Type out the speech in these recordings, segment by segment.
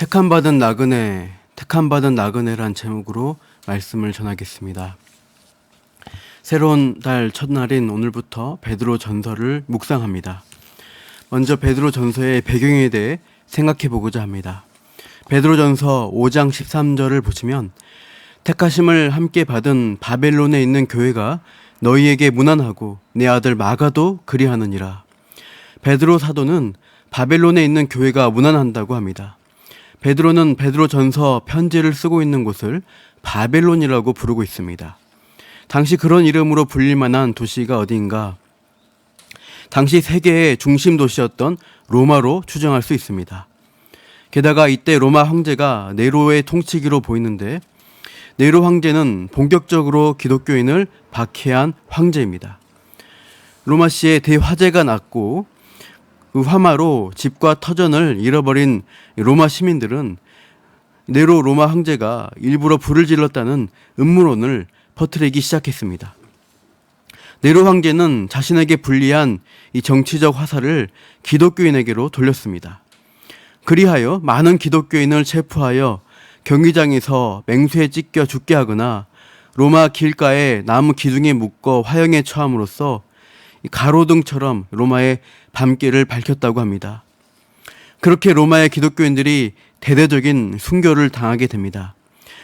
택함받은 나그네, 택함받은 나그네란 제목으로 말씀을 전하겠습니다. 새로운 달 첫날인 오늘부터 베드로 전서를 묵상합니다. 먼저 베드로 전서의 배경에 대해 생각해 보고자 합니다. 베드로 전서 5장 13절을 보시면 택하심을 함께 받은 바벨론에 있는 교회가 너희에게 문안하고 내 아들 마가도 그리하느니라. 베드로 사도는 바벨론에 있는 교회가 문안한다고 합니다. 베드로는 베드로 전서 편지를 쓰고 있는 곳을 바벨론이라고 부르고 있습니다. 당시 그런 이름으로 불릴 만한 도시가 어디인가? 당시 세계의 중심 도시였던 로마로 추정할 수 있습니다. 게다가 이때 로마 황제가 네로의 통치기로 보이는데 네로 황제는 본격적으로 기독교인을 박해한 황제입니다. 로마시에 대화재가 났고 그 화마로 집과 터전을 잃어버린 로마 시민들은 네로 로마 황제가 일부러 불을 질렀다는 음모론을 퍼뜨리기 시작했습니다. 네로 황제는 자신에게 불리한 이 정치적 화살을 기독교인에게로 돌렸습니다. 그리하여 많은 기독교인을 체포하여 경기장에서 맹수에 찢겨 죽게 하거나 로마 길가에 나무 기둥에 묶어 화형에 처함으로써 가로등처럼 로마의 밤길을 밝혔다고 합니다. 그렇게 로마의 기독교인들이 대대적인 순교를 당하게 됩니다.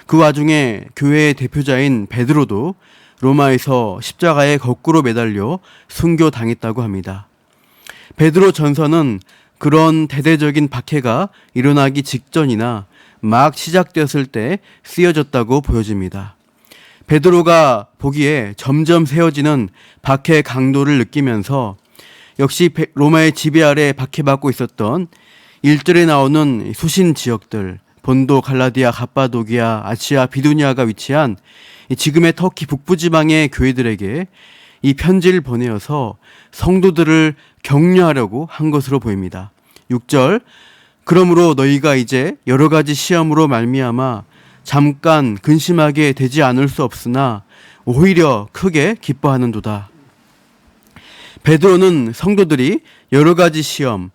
그 와중에 교회의 대표자인 베드로도 로마에서 십자가에 거꾸로 매달려 순교당했다고 합니다. 베드로 전서는 그런 대대적인 박해가 일어나기 직전이나 막 시작되었을 때 쓰여졌다고 보여집니다. 베드로가 보기에 점점 세워지는 박해 강도를 느끼면서 역시 로마의 지배 아래 박해받고 있었던 1절에 나오는 수신 지역들, 본도, 갈라디아, 갑바도기아, 아시아, 비두니아가 위치한 지금의 터키 북부 지방의 교회들에게 이 편지를 보내어서 성도들을 격려하려고 한 것으로 보입니다. 6절, 그러므로 너희가 이제 여러 가지 시험으로 말미암아 잠깐 근심하게 되지 않을 수 없으나 오히려 크게 기뻐하는도다. 베드로는 성도들이 여러 가지 시험,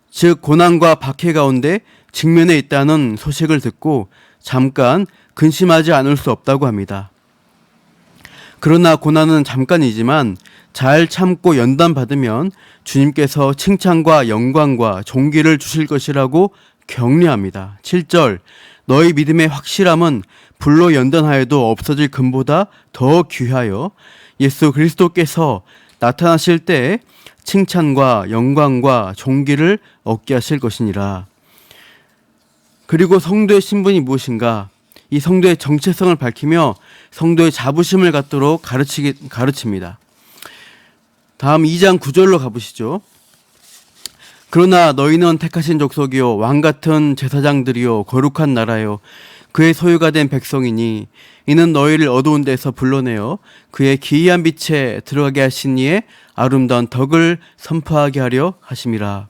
즉 고난과 박해 가운데 직면해 있다는 소식을 듣고 잠깐 근심하지 않을 수 없다고 합니다. 그러나 고난은 잠깐이지만 잘 참고 연단받으면 주님께서 칭찬과 영광과 존귀를 주실 것이라고 격려합니다. 7절, 너희 믿음의 확실함은 불로 연단하여도 없어질 금보다 더 귀하여 예수 그리스도께서 나타나실 때에 칭찬과 영광과 존귀를 얻게 하실 것이니라. 그리고 성도의 신분이 무엇인가? 이 성도의 정체성을 밝히며 성도의 자부심을 갖도록 가르칩니다. 다음 2장 9절로 가보시죠. 그러나 너희는 택하신 족속이요 왕같은 제사장들이요 거룩한 나라요 그의 소유가 된 백성이니 이는 너희를 어두운 데서 불러내어 그의 기이한 빛에 들어가게 하신 이의 아름다운 덕을 선포하게 하려 하심이라.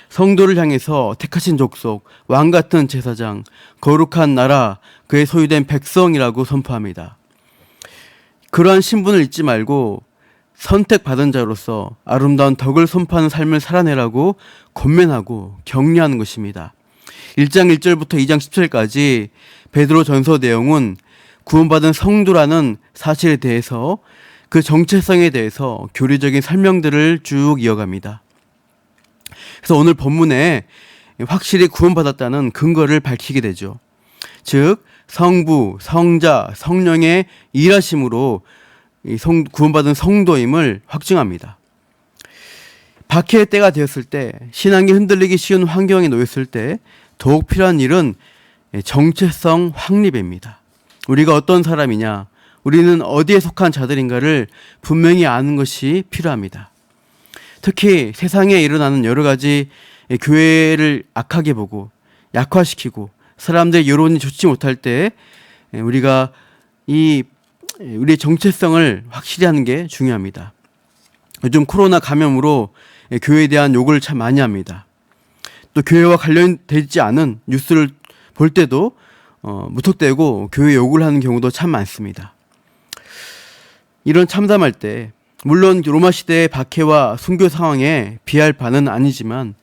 성도를 향해서 택하신 족속, 왕같은 제사장, 거룩한 나라, 그의 소유된 백성이라고 선포합니다. 그러한 신분을 잊지 말고 선택받은 자로서 아름다운 덕을 선포하는 삶을 살아내라고 권면하고 격려하는 것입니다. 1장 1절부터 2장 10절까지 베드로 전서 내용은 구원받은 성도라는 사실에 대해서 그 정체성에 대해서 교리적인 설명들을 쭉 이어갑니다. 그래서 오늘 본문에 확실히 구원받았다는 근거를 밝히게 되죠. 즉 성부, 성자, 성령의 일하심으로 구원받은 성도임을 확증합니다. 박해의 때가 되었을 때, 신앙이 흔들리기 쉬운 환경에 놓였을 때 더욱 필요한 일은 정체성 확립입니다. 우리가 어떤 사람이냐, 우리는 어디에 속한 자들인가를 분명히 아는 것이 필요합니다. 특히 세상에 일어나는 여러 가지 교회를 악하게 보고 약화시키고 사람들의 여론이 좋지 못할 때 우리가 우리의 정체성을 확실히 하는 게 중요합니다. 요즘 코로나 감염으로 교회에 대한 욕을 참 많이 합니다. 또 교회와 관련되지 않은 뉴스를 볼 때도 무턱대고 교회 욕을 하는 경우도 참 많습니다. 이런 참담할 때 물론 로마 시대의 박해와 순교 상황에 비할 바는 아니지만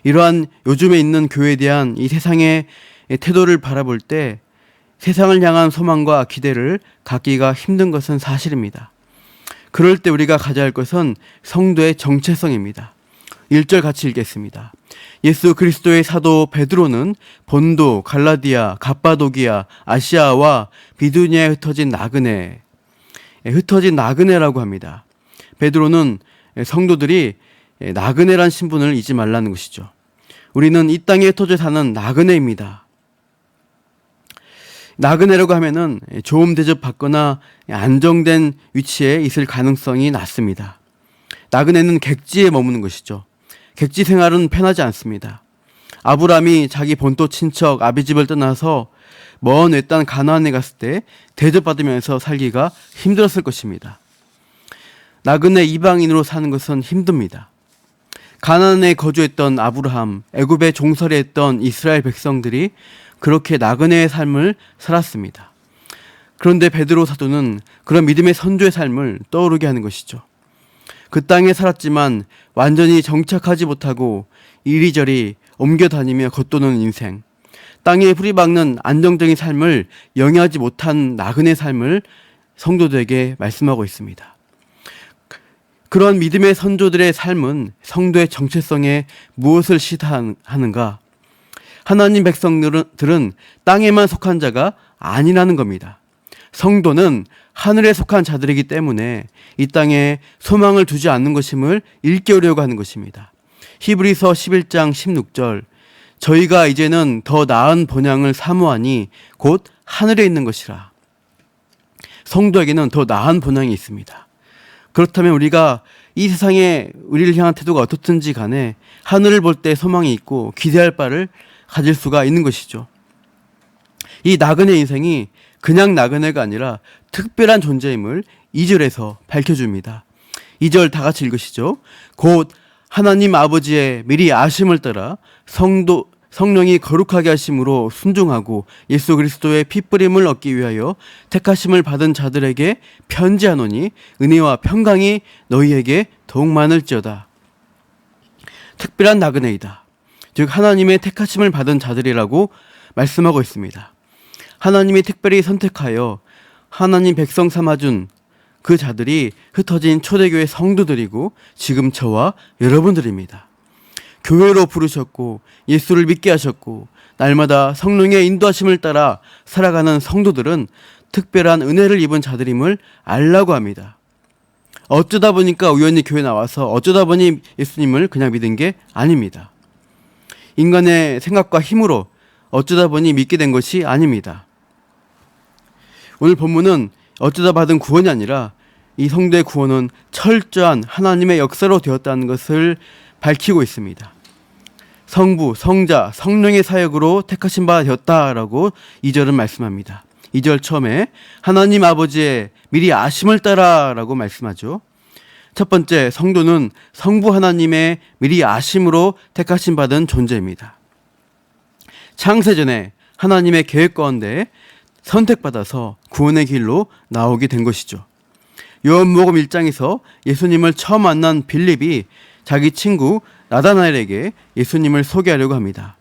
이러한 요즘에 있는 교회에 대한 이 세상의 태도를 바라볼 때 세상을 향한 소망과 기대를 갖기가 힘든 것은 사실입니다. 그럴 때 우리가 가져야 할 것은 성도의 정체성입니다. 1절 같이 읽겠습니다. 예수 그리스도의 사도 베드로는 본도, 갈라디아, 갑바도기아, 아시아와 비두니아에 흩어진 나그네라고 합니다. 베드로는 성도들이 나그네란 신분을 잊지 말라는 것이죠. 우리는 이 땅에 흩어져 사는 나그네입니다. 나그네라고 하면은 좋은 대접 받거나 안정된 위치에 있을 가능성이 낮습니다. 나그네는 객지에 머무는 것이죠. 객지 생활은 편하지 않습니다. 아브라함이 자기 본토 친척 아비집을 떠나서 먼 외딴 가나안에 갔을 때 대접받으면서 살기가 힘들었을 것입니다. 나그네 이방인으로 사는 것은 힘듭니다. 가나안에 거주했던 아브라함, 애굽에 종살이 했던 이스라엘 백성들이 그렇게 나그네의 삶을 살았습니다. 그런데 베드로 사도는 그런 믿음의 선조의 삶을 떠오르게 하는 것이죠. 그 땅에 살았지만 완전히 정착하지 못하고 이리저리 옮겨 다니며 겉도는 인생, 땅에 뿌리박는 안정적인 삶을 영위하지 못한 나그네 삶을 성도들에게 말씀하고 있습니다. 그런 믿음의 선조들의 삶은 성도의 정체성에 무엇을 시사하는가? 하나님 백성들은 땅에만 속한 자가 아니라는 겁니다. 성도는 하늘에 속한 자들이기 때문에 이 땅에 소망을 두지 않는 것임을 일깨우려고 하는 것입니다. 히브리서 11장 16절, 저희가 이제는 더 나은 본향을 사모하니 곧 하늘에 있는 것이라. 성도에게는 더 나은 본향이 있습니다. 그렇다면 우리가 이 세상에 우리를 향한 태도가 어떻든지 간에 하늘을 볼 때 소망이 있고 기대할 바를 가질 수가 있는 것이죠. 이 나그네 인생이 그냥 나그네가 아니라 특별한 존재임을 2절에서 밝혀줍니다. 2절 다 같이 읽으시죠. 곧 하나님 아버지의 미리 아심을 따라 성령이 거룩하게 하심으로 순종하고 예수 그리스도의 피뿌림을 얻기 위하여 택하심을 받은 자들에게 편지하노니 은혜와 평강이 너희에게 더욱 많을지어다. 특별한 나그네이다. 즉 하나님의 택하심을 받은 자들이라고 말씀하고 있습니다. 하나님이 특별히 선택하여 하나님 백성 삼아준 그 자들이 흩어진 초대교회 성도들이고 지금 저와 여러분들입니다. 교회로 부르셨고 예수를 믿게 하셨고 날마다 성령의 인도하심을 따라 살아가는 성도들은 특별한 은혜를 입은 자들임을 알라고 합니다. 어쩌다 보니까 우연히 교회 나와서 어쩌다 보니 예수님을 그냥 믿은 게 아닙니다. 인간의 생각과 힘으로 어쩌다 보니 믿게 된 것이 아닙니다. 오늘 본문은 어쩌다 받은 구원이 아니라 이 성도의 구원은 철저한 하나님의 역사로 되었다는 것을 밝히고 있습니다. 성부, 성자, 성령의 사역으로 택하신 바 되었다라고 2절은 말씀합니다. 2절 처음에 하나님 아버지의 미리 아심을 따라라고 말씀하죠. 첫 번째, 성도는 성부 하나님의 미리 아심으로 택하신 받은 존재입니다. 창세전에 하나님의 계획 가운데 선택받아서 구원의 길로 나오게 된 것이죠. 요한복음 1장에서 예수님을 처음 만난 빌립이 자기 친구 나다나엘에게 예수님을 소개하려고 합니다.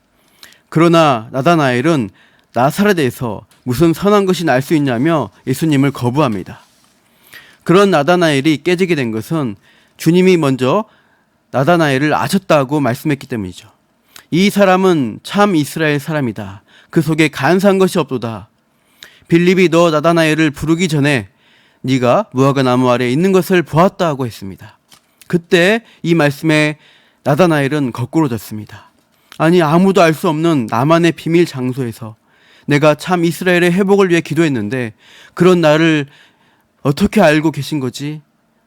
그러나 나다나엘은 나사렛에서 무슨 선한 것이 날 수 있냐며 예수님을 거부합니다. 그런 나다나엘이 깨지게 된 것은 주님이 먼저 나다나엘을 아셨다고 말씀했기 때문이죠. 이 사람은 참 이스라엘 사람이다. 그 속에 간사한 것이 없도다. 빌립이 너 나다나엘을 부르기 전에 네가 무화과 나무 아래 있는 것을 보았다고 했습니다. 그때 이 말씀에 나다나엘은 거꾸로졌습니다. 아니 아무도 알 수 없는 나만의 비밀 장소에서 내가 참 이스라엘의 회복을 위해 기도했는데 그런 나를 어떻게 알고 계신 거지?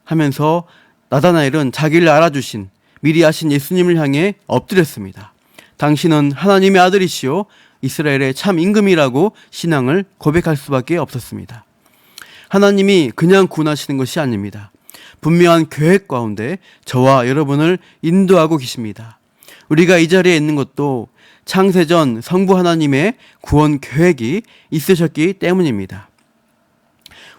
하면서 나다나엘은 자기를 알아주신 미리 아신 예수님을 향해 엎드렸습니다. 당신은 하나님의 아들이시오 이스라엘의 참 임금이라고 신앙을 고백할 수밖에 없었습니다. 하나님이 그냥 구원하시는 것이 아닙니다. 분명한 계획 가운데 저와 여러분을 인도하고 계십니다. 우리가 이 자리에 있는 것도 창세전 성부 하나님의 구원 계획이 있으셨기 때문입니다.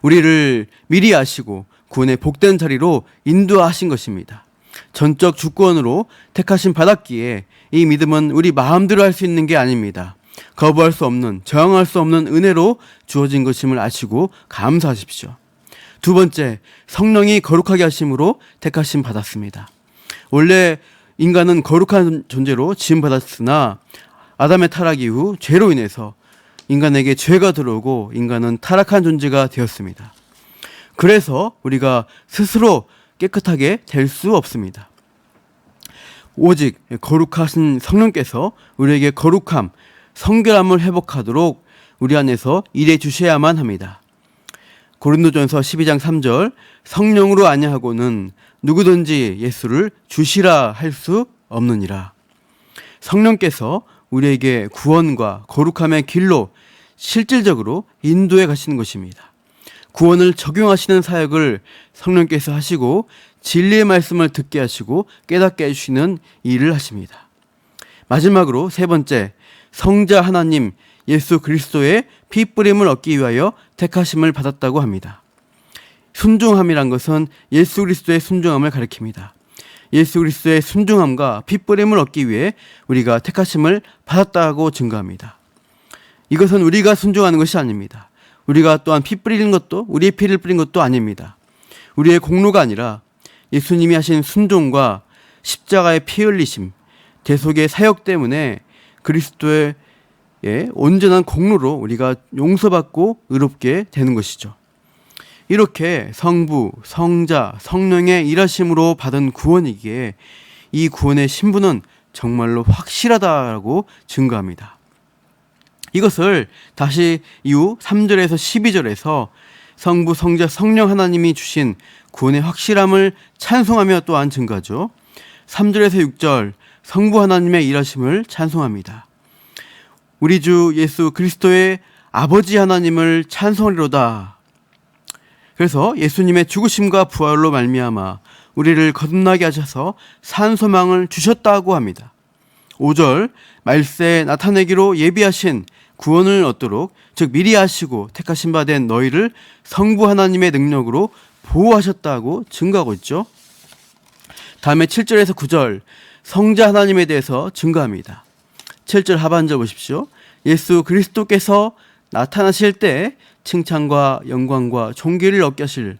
우리를 미리 아시고 구원의 복된 자리로 인도하신 것입니다. 전적 주권으로 택하심 받았기에 이 믿음은 우리 마음대로 할 수 있는 게 아닙니다. 거부할 수 없는, 저항할 수 없는 은혜로 주어진 것임을 아시고 감사하십시오. 두 번째, 성령이 거룩하게 하심으로 택하심 받았습니다. 원래 인간은 거룩한 존재로 지음받았으나 아담의 타락 이후 죄로 인해서 인간에게 죄가 들어오고 인간은 타락한 존재가 되었습니다. 그래서 우리가 스스로 깨끗하게 될 수 없습니다. 오직 거룩하신 성령께서 우리에게 거룩함, 성결함을 회복하도록 우리 안에서 일해 주셔야만 합니다. 고린도전서 12장 3절, 성령으로 아니하고는 누구든지 예수를 주시라 할 수 없느니라. 성령께서 우리에게 구원과 거룩함의 길로 실질적으로 인도해 가시는 것입니다. 구원을 적용하시는 사역을 성령께서 하시고 진리의 말씀을 듣게 하시고 깨닫게 해주시는 일을 하십니다. 마지막으로 세 번째, 성자 하나님 예수 그리스도의 피 뿌림을 얻기 위하여 택하심을 받았다고 합니다. 순종함이란 것은 예수 그리스도의 순종함을 가리킵니다. 예수 그리스도의 순종함과 피 뿌림을 얻기 위해 우리가 택하심을 받았다고 증거합니다. 이것은 우리가 순종하는 것이 아닙니다. 우리가 또한 피 뿌리는 것도 우리의 피를 뿌린 것도 아닙니다. 우리의 공로가 아니라 예수님이 하신 순종과 십자가의 피 흘리심, 대속의 사역 때문에 그리스도의 온전한 공로로 우리가 용서받고 의롭게 되는 것이죠. 이렇게 성부, 성자, 성령의 일하심으로 받은 구원이기에 이 구원의 신분은 정말로 확실하다고 증거합니다. 이것을 다시 이후 3절에서 12절에서 성부, 성자, 성령 하나님이 주신 구원의 확실함을 찬송하며 또한 증거하죠. 3절에서 6절 성부 하나님의 일하심을 찬송합니다. 우리 주 예수 그리스도의 아버지 하나님을 찬송하리로다. 그래서 예수님의 죽으심과 부활로 말미암아 우리를 거듭나게 하셔서 산 소망을 주셨다고 합니다. 5절 말세에 나타내기로 예비하신 구원을 얻도록 즉 미리 하시고 택하신 바 된 너희를 성부 하나님의 능력으로 보호하셨다고 증거하고 있죠. 다음에 7절에서 9절 성자 하나님에 대해서 증거합니다. 7절 하반절 보십시오. 예수 그리스도께서 나타나실 때 칭찬과 영광과 존귀를 얻게 하실.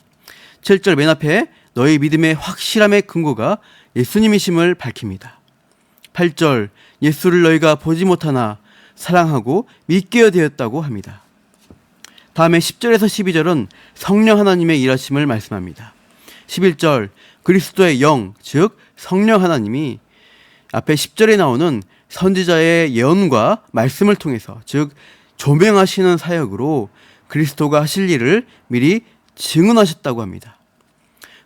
7절 맨 앞에 너희 믿음의 확실함의 근거가 예수님이심을 밝힙니다. 8절 예수를 너희가 보지 못하나 사랑하고 믿게 되었다고 합니다. 다음에 10절에서 12절은 성령 하나님의 일하심을 말씀합니다. 11절 그리스도의 영, 즉 성령 하나님이 앞에 10절에 나오는 선지자의 예언과 말씀을 통해서 즉 조명하시는 사역으로 그리스도가 하실 일을 미리 증언하셨다고 합니다.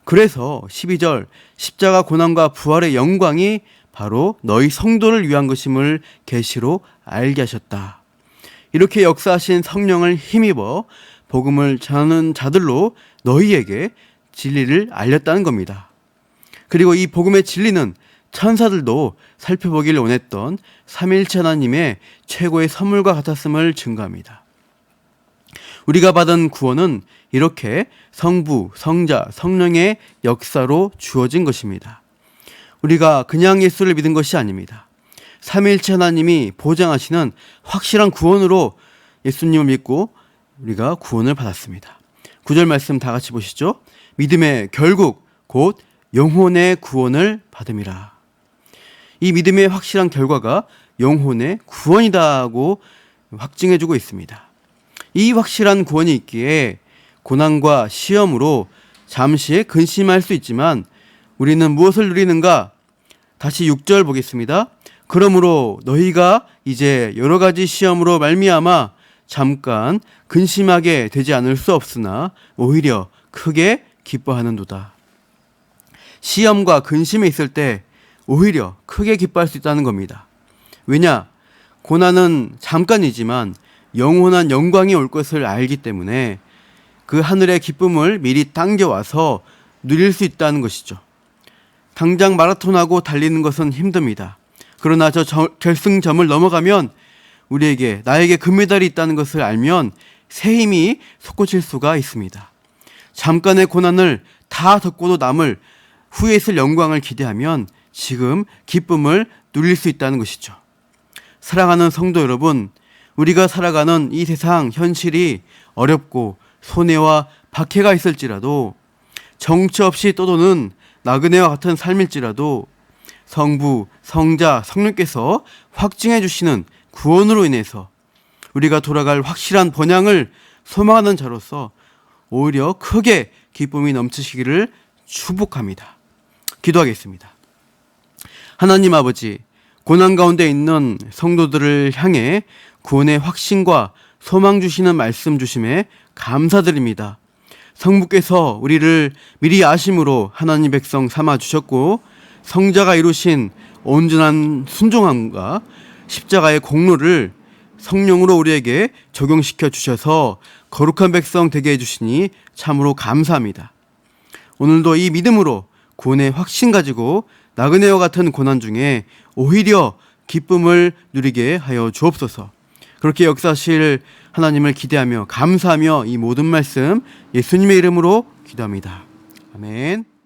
그래서 12절 십자가 고난과 부활의 영광이 바로 너희 성도를 위한 것임을 계시로 알게 하셨다. 이렇게 역사하신 성령을 힘입어 복음을 전하는 자들로 너희에게 진리를 알렸다는 겁니다. 그리고 이 복음의 진리는 천사들도 살펴보기를 원했던 삼위일체 하나님의 최고의 선물과 같았음을 증거합니다. 우리가 받은 구원은 이렇게 성부, 성자, 성령의 역사로 주어진 것입니다. 우리가 그냥 예수를 믿은 것이 아닙니다. 삼위일체 하나님이 보장하시는 확실한 구원으로 예수님을 믿고 우리가 구원을 받았습니다. 9절 말씀 다 같이 보시죠. 믿음의 결국 곧 영혼의 구원을 받음이라. 이 믿음의 확실한 결과가 영혼의 구원이다고 확증해주고 있습니다. 이 확실한 구원이 있기에 고난과 시험으로 잠시 근심할 수 있지만 우리는 무엇을 누리는가? 다시 6절 보겠습니다. 그러므로 너희가 이제 여러 가지 시험으로 말미암아 잠깐 근심하게 되지 않을 수 없으나 오히려 크게 기뻐하는도다. 시험과 근심이 있을 때 오히려 크게 기뻐할 수 있다는 겁니다. 왜냐? 고난은 잠깐이지만 영원한 영광이 올 것을 알기 때문에 그 하늘의 기쁨을 미리 당겨와서 누릴 수 있다는 것이죠. 당장 마라톤하고 달리는 것은 힘듭니다. 그러나 저 결승점을 넘어가면 우리에게 나에게 금메달이 있다는 것을 알면 새 힘이 솟구칠 수가 있습니다. 잠깐의 고난을 다 덮고도 남을 후에 있을 영광을 기대하면 지금 기쁨을 누릴 수 있다는 것이죠. 사랑하는 성도 여러분, 우리가 살아가는 이 세상 현실이 어렵고 손해와 박해가 있을지라도, 정처 없이 떠도는 나그네와 같은 삶일지라도 성부, 성자, 성령께서 확증해 주시는 구원으로 인해서 우리가 돌아갈 확실한 번향을 소망하는 자로서 오히려 크게 기쁨이 넘치시기를 축복합니다. 기도하겠습니다. 하나님 아버지, 고난 가운데 있는 성도들을 향해 구원의 확신과 소망 주시는 말씀 주심에 감사드립니다. 성부께서 우리를 미리 아심으로 하나님 백성 삼아 주셨고, 성자가 이루신 온전한 순종함과 십자가의 공로를 성령으로 우리에게 적용시켜 주셔서 거룩한 백성 되게 해주시니 참으로 감사합니다. 오늘도 이 믿음으로 구원의 확신 가지고 나그네와 같은 고난 중에 오히려 기쁨을 누리게 하여 주옵소서. 그렇게 역사하실 하나님을 기대하며 감사하며 이 모든 말씀 예수님의 이름으로 기도합니다. 아멘.